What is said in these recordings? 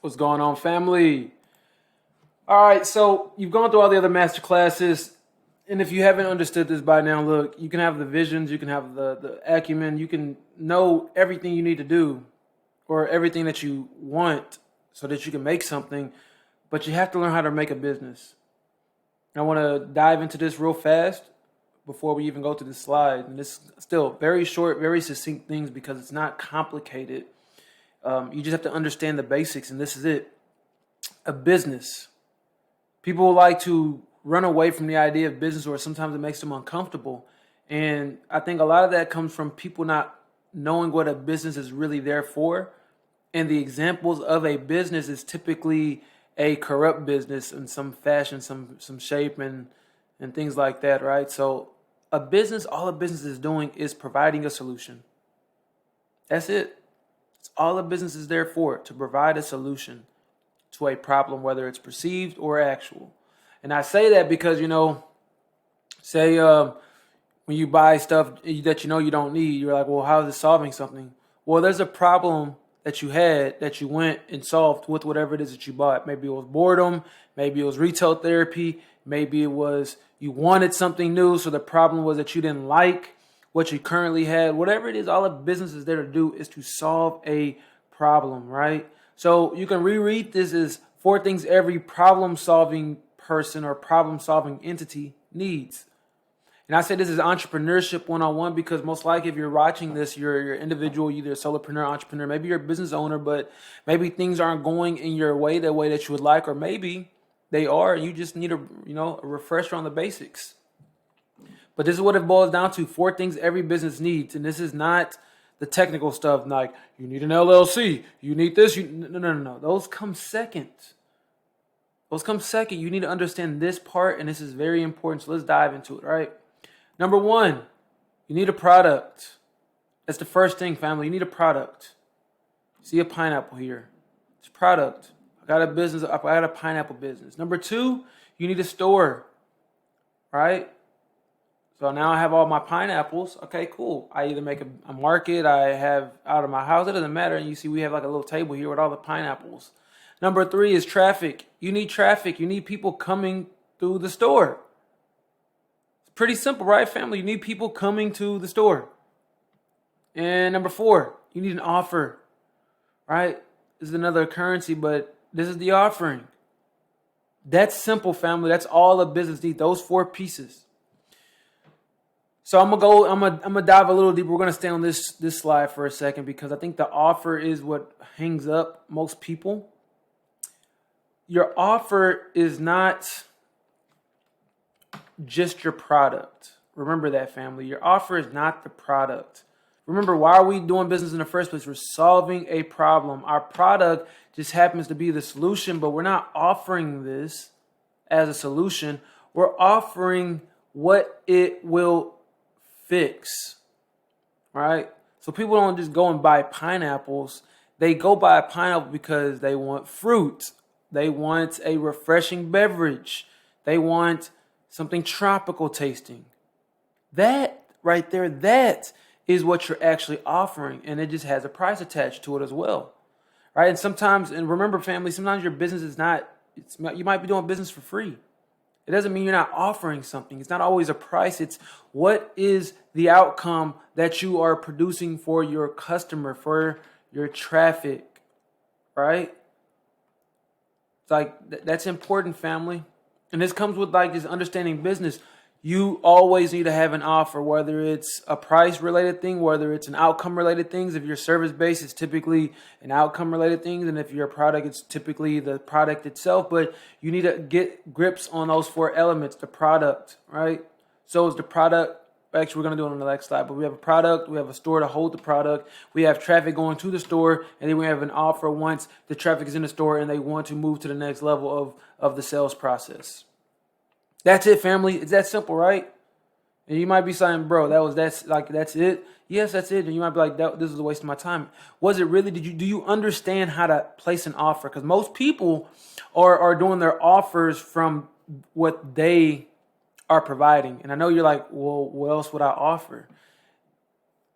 What's going on, family? All right, so you've gone through all the other master classes, and if you haven't understood this by now, look, you can have the visions, you can have the acumen, you can know everything you need to do or everything that you want so that you can make something, but you have to learn how to make a business. I want to dive into this real fast before we even go to the slide. And this is still very short, very succinct things because it's not complicated. You just have to understand the basics, and this is it. A business. People like to run away from the idea of business, or sometimes it makes them uncomfortable. And I think a lot of that comes from people not knowing what a business is really there for. And the examples of a business is typically a corrupt business in some fashion, some shape and things like that, right? So a business, all a business is doing is providing a solution. That's it. It's all a business is there for, to provide a solution to a problem, whether it's perceived or actual. And I say that because, say when you buy stuff that you don't need, you're like, well, how is it solving something? Well, there's a problem that you had that you went and solved with whatever it is that you bought. Maybe it was boredom, maybe it was retail therapy, maybe it was you wanted something new, so the problem was that you didn't like what you currently had. Whatever it is, all a business is there to do is to solve a problem, right? So you can reread this as 4 things every problem-solving person or problem-solving entity needs. And I say this is entrepreneurship 101 because most likely if you're watching this, you're an individual, either a solopreneur, entrepreneur, maybe you're a business owner, but maybe things aren't going in your way, the way that you would like, or maybe they are, and you just need a refresher on the basics. But this is what it boils down to: 4 things every business needs. And this is not the technical stuff like you need an LLC, you need this, no. Those come second. You need to understand this part, and this is very important. So let's dive into it, right? Number 1, you need a product. That's the first thing, family. You need a product. See a pineapple here. It's a product. I got a business. I got a pineapple business. Number 2, you need a store, right? So now I have all my pineapples. Okay, cool. I either make a market, I have out of my house. It doesn't matter. And you see we have like a little table here with all the pineapples. Number 3 is traffic. You need traffic. You need people coming through the store. It's pretty simple, right, family? You need people coming to the store. And number 4, you need an offer, right? This is another currency, but this is the offering. That's simple, family. That's all a business needs. Those 4 pieces. So I'm gonna dive a little deeper. We're gonna stay on this slide for a second because I think the offer is what hangs up most people. Your offer is not just your product. Remember that, family. Your offer is not the product. Remember, why are we doing business in the first place? We're solving a problem. Our product just happens to be the solution, but we're not offering this as a solution. We're offering what it will fix, right? So people don't just go and buy pineapples. They go buy a pineapple because they want fruit. They want a refreshing beverage. They want something tropical tasting. That right there, that is what you're actually offering. And it just has a price attached to it as well, right? And sometimes, and remember, family, sometimes your business is not, you might be doing business for free. It doesn't mean you're not offering something. It's not always a price. It's what is the outcome that you are producing for your customer, for your traffic, right? It's like, that's important, family. And this comes with like just understanding business. You always need to have an offer, whether it's a price-related thing, whether it's an outcome-related thing. If you're service-based, it's typically an outcome-related thing. And if you're a product, it's typically the product itself. But you need to get grips on those 4 elements, the product, right? So is the product, actually we're going to do it on the next slide, but we have a product, we have a store to hold the product, we have traffic going to the store, and then we have an offer once the traffic is in the store and they want to move to the next level of the sales process. That's it, family. It's that simple, right? And you might be saying, bro, that's it. Yes, that's it. And you might be like, this is a waste of my time. Was it really? Do you understand how to place an offer? Because most people are doing their offers from what they are providing. And I know you're like, well, what else would I offer?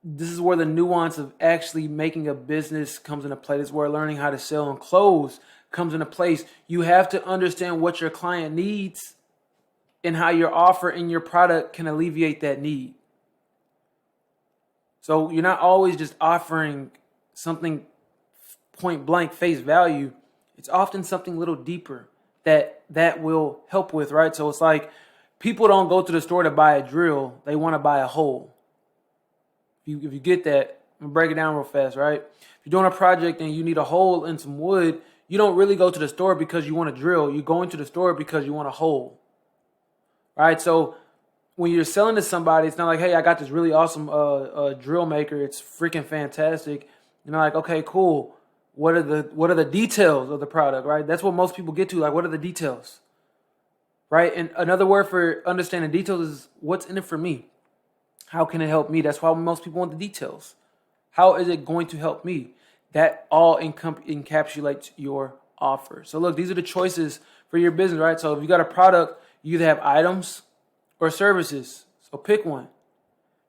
This is where the nuance of actually making a business comes into play. This is where learning how to sell and close comes into place. You have to understand what your client needs and how your offer and your product can alleviate that need. So you're not always just offering something point blank face value. It's often something a little deeper that will help with, right? So it's like people don't go to the store to buy a drill. They want to buy a hole. If you get that, I'm going to break it down real fast, right? If you're doing a project and you need a hole in some wood, you don't really go to the store because you want a drill. You're going to the store because you want a hole, right? So when you're selling to somebody, it's not like, hey, I got this really awesome drill maker. It's freaking fantastic. And they're like, okay, cool. What are the details of the product, right? That's what most people get to. Like, what are the details, right? And another word for understanding details is what's in it for me. How can it help me? That's why most people want the details. How is it going to help me? That all encapsulates your offer. So look, these are the choices for your business, right? So if you got a product, you either have items or services. So pick one.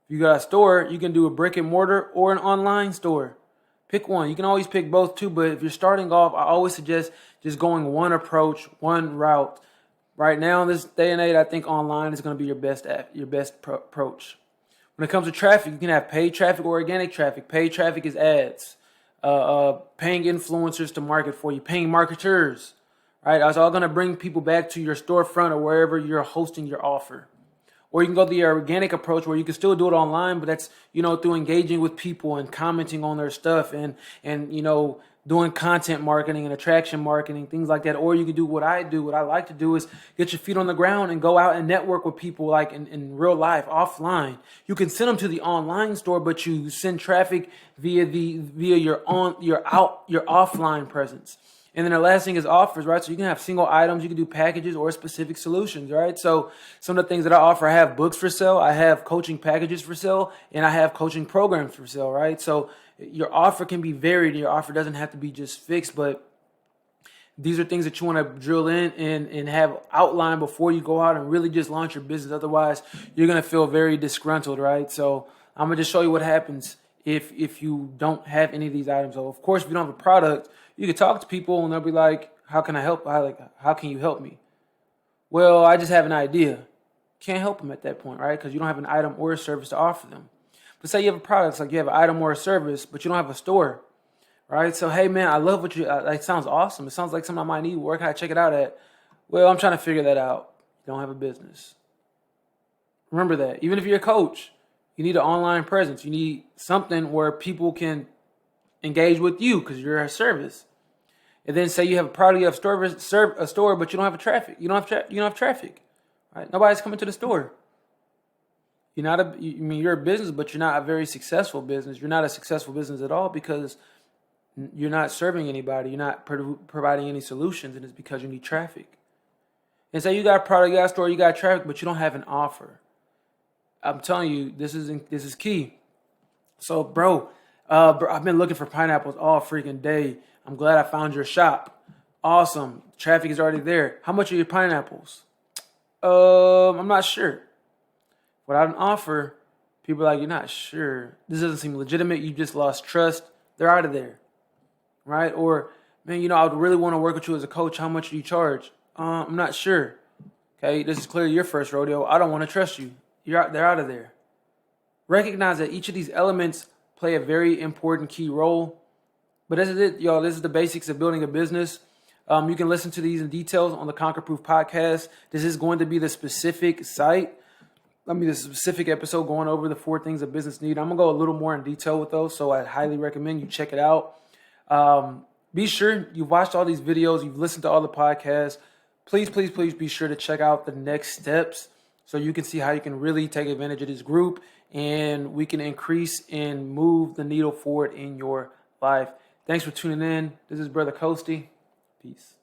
If you got a store, you can do a brick and mortar or an online store. Pick one. You can always pick both too, but if you're starting off, I always suggest just going one approach, one route. Right now, in this day and age, I think online is going to be your best approach. When it comes to traffic, you can have paid traffic or organic traffic. Paid traffic is ads, paying influencers to market for you, paying marketers, right? It's all going to bring people back to your storefront or wherever you're hosting your offer. Or you can go the organic approach where you can still do it online, but that's, through engaging with people and commenting on their stuff and doing content marketing and attraction marketing, things like that. Or you can do what I do. What I like to do is get your feet on the ground and go out and network with people like in real life, offline. You can send them to the online store, but you send traffic via your offline presence. And then the last thing is offers, right? So you can have single items, you can do packages or specific solutions, right? So some of the things that I offer, I have books for sale, I have coaching packages for sale, and I have coaching programs for sale, right? So your offer can be varied. Your offer doesn't have to be just fixed, but these are things that you want to drill in and have outlined before you go out and really just launch your business. Otherwise, you're going to feel very disgruntled, right? So I'm going to just show you what happens if you don't have any of these items. So of course, if you don't have a product, you can talk to people and they'll be like, how can I help? How can you help me? Well, I just have an idea. Can't help them at that point, right? Because you don't have an item or a service to offer them. But say you have a product, it's like you have an item or a service, but you don't have a store, right? So, hey, man, I love what it sounds awesome. It sounds like something I might need. Where can I check it out at? Well, I'm trying to figure that out. You don't have a business. Remember that. Even if you're a coach, you need an online presence. You need something where people can engage with you because you're a service. And then say you have a product, you have a store, but you don't have traffic. You don't have traffic, right? Nobody's coming to the store. You're a business, but you're not a very successful business. You're not a successful business at all because you're not serving anybody. You're not providing any solutions, and it's because you need traffic. And say you got a product, you got a store, you got traffic, but you don't have an offer. I'm telling you, this is key. So, bro, I've been looking for pineapples all freaking day. I'm glad I found your shop. Awesome. Traffic is already there. How much are your pineapples? I'm not sure. Without an offer, people are like, you're not sure. This doesn't seem legitimate. You just lost trust. They're out of there, right? Or, man, I would really want to work with you as a coach. How much do you charge? I'm not sure. Okay, this is clearly your first rodeo. I don't want to trust you. They're out of there. Recognize that each of these elements play a very important key role. But this is it, y'all. This is the basics of building a business. You can listen to these in details on the Conquer Proof podcast. This is going to be the specific the specific episode going over the 4 things a business need. I'm going to go a little more in detail with those, so I highly recommend you check it out. Be sure you've watched all these videos, you've listened to all the podcasts. Please, please, please be sure to check out the next steps so you can see how you can really take advantage of this group and we can increase and move the needle forward in your life. Thanks for tuning in. This is Brother 𝐁𝐫𝐿. Peace.